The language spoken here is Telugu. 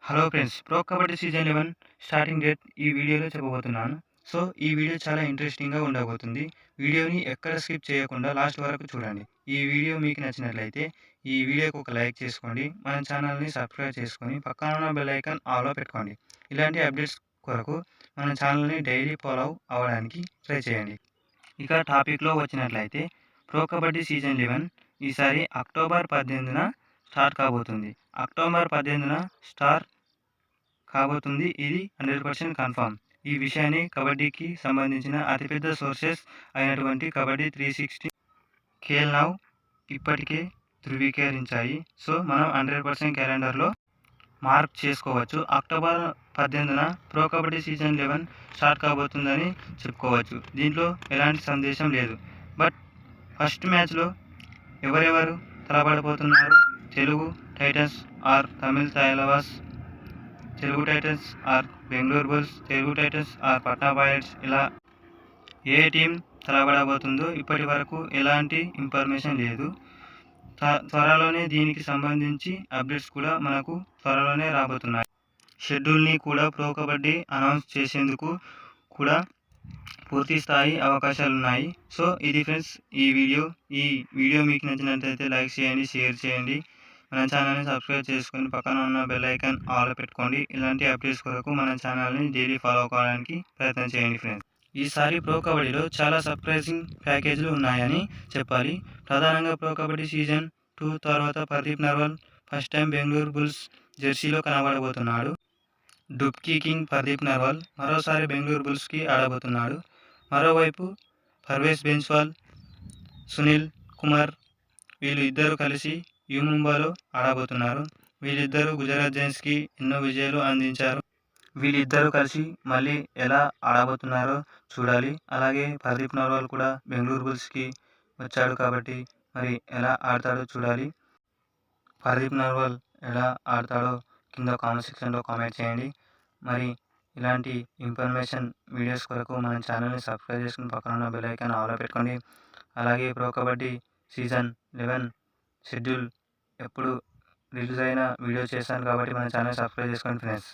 Hello friends, pro kabaddi season 11 starting date ఈ వీడియోలో చెప్పబోతున్నాను. సో, ఈ వీడియో చాలా ఇంట్రెస్టింగ్‌గా ఉండబోతుంది. వీడియోని ఎక్కడ స్కిప్ చేయకుండా లాస్ట్ వరకు చూడండి. ఈ వీడియో మీకు నచ్చినట్లయితే ఈ వీడియోకి ఒక లైక్ చేసుకోండి. మన ఛానల్‌ని సబ్స్క్రైబ్ చేసుకొని పక్కన ఉన్న బెల్ ఐకాన్ ఆల్‌లో పెట్టుకోండి. ఇలాంటి అప్డేట్స్ కొరకు మన ఛానల్‌ని డైలీ ఫాలో అవ్వడానికి ట్రై చేయండి. ఇక టాపిక్‌లో వచ్చినట్లయితే ప్రో కబడ్డీ సీజన్ 11 ఈసారి అక్టోబర్ 18న స్టార్ట్ కాబోతుంది. అక్టోబర్ 18న స్టార్ట్ కాబోతుంది. ఇది 100% కన్ఫర్మ్. ఈ విషయాన్ని కబడ్డీకి సంబంధించిన అతిపెద్ద సోర్సెస్ అయినటువంటి కబడ్డీ 360 కేల్ ఇప్పటికే ధృవీకరించాయి. సో, మనం 100% క్యాలెండర్‌లో మార్క్ చేసుకోవచ్చు. అక్టోబర్ 18న ప్రో కబడ్డీ సీజన్ 11 స్టార్ట్ కాబోతుందని చెప్పుకోవచ్చు. దీంట్లో ఎలాంటి సందేశం లేదు. బట్ ఫస్ట్ మ్యాచ్‌లో ఎవరెవరు తలపడబోతున్నారు? Telugu Titans or Tamil Thalaivas, Telugu Titans or Bengaluru Bulls, Telugu Titans or Patna Pirates, ఇలా ఏ టీం తలపడబోతుందో ఇప్పటి వరకు ఎలాంటి ఇన్ఫర్మేషన్ లేదు. త్వరలోనే దీనికి సంబంధించి అప్డేట్స్ కూడా మనకు త్వరలోనే రాబోతున్నాయి. షెడ్యూల్ని కూడా ప్రో కబడ్డీ అనౌన్స్ చేసేందుకు కూడా పూర్తి స్థాయి అవకాశాలున్నాయి. సో, ఇది ఫ్రెండ్స్ ఈ వీడియో మీకు నచ్చినట్లయితే లైక్ చేయండి, షేర్ చేయండి. మన ఛానల్ని సబ్స్క్రైబ్ చేసుకొని పక్కన ఉన్న బెల్ ఐకాన్ ఆల్‌లో పెట్టుకోండి. ఇలాంటి అప్డేట్స్ కొరకు మన ఛానల్ని డైలీ ఫాలో అవ్వడానికి ప్రయత్నం చేయండి ఫ్రెండ్స్. ఈసారి ప్రో కబడ్డీలో చాలా సర్ప్రైజింగ్ ప్యాకేజీలు ఉన్నాయని చెప్పాలి. ప్రధానంగా ప్రో కబడ్డీ సీజన్ 2 తర్వాత Pradeep Narwal first time Bengaluru Bulls జెర్సీలో కనబడబోతున్నాడు. డుబ్కీ కింగ్ ప్రదీప్ నర్వాల్ మరోసారి బెంగళూరు బుల్స్కి ఆడబోతున్నాడు. మరోవైపు పర్వేజ్ బెన్స్వాల్, సునీల్ కుమార్ వీళ్ళు ఇద్దరు కలిసి యు ముంబాలో ఆడబోతున్నారు. వీళ్ళిద్దరూ గుజరాత్ జైంట్స్కి ఎన్నో విజయాలు అందించారు. వీళ్ళిద్దరూ కలిసి మళ్ళీ ఎలా ఆడబోతున్నారో చూడాలి. అలాగే ప్రదీప్ నర్వాల్ కూడా బెంగళూరు బుల్స్కి వచ్చాడు కాబట్టి మరి ఎలా ఆడతాడో చూడాలి. ప్రదీప్ నర్వాల్ ఎలా ఆడతాడో కింద కామెంట్ సెక్షన్లో కామెంట్ చేయండి. మరి ఇలాంటి ఇన్ఫర్మేషన్ వీడియోస్ కొరకు మన ఛానల్ని సబ్స్క్రైబ్ చేసుకుని పక్కన ఉన్న బెల్ ఐకాన్ ఆన్లో పెట్టుకోండి. అలాగే ప్రో కబడ్డీ సీజన్ 11 షెడ్యూల్ ఎప్పుడు రిలీజ్ అయిన వీడియో చేస్తాను కాబట్టి మన ఛానల్ సబ్స్క్రైబ్ చేసుకోండి ఫ్రెండ్స్.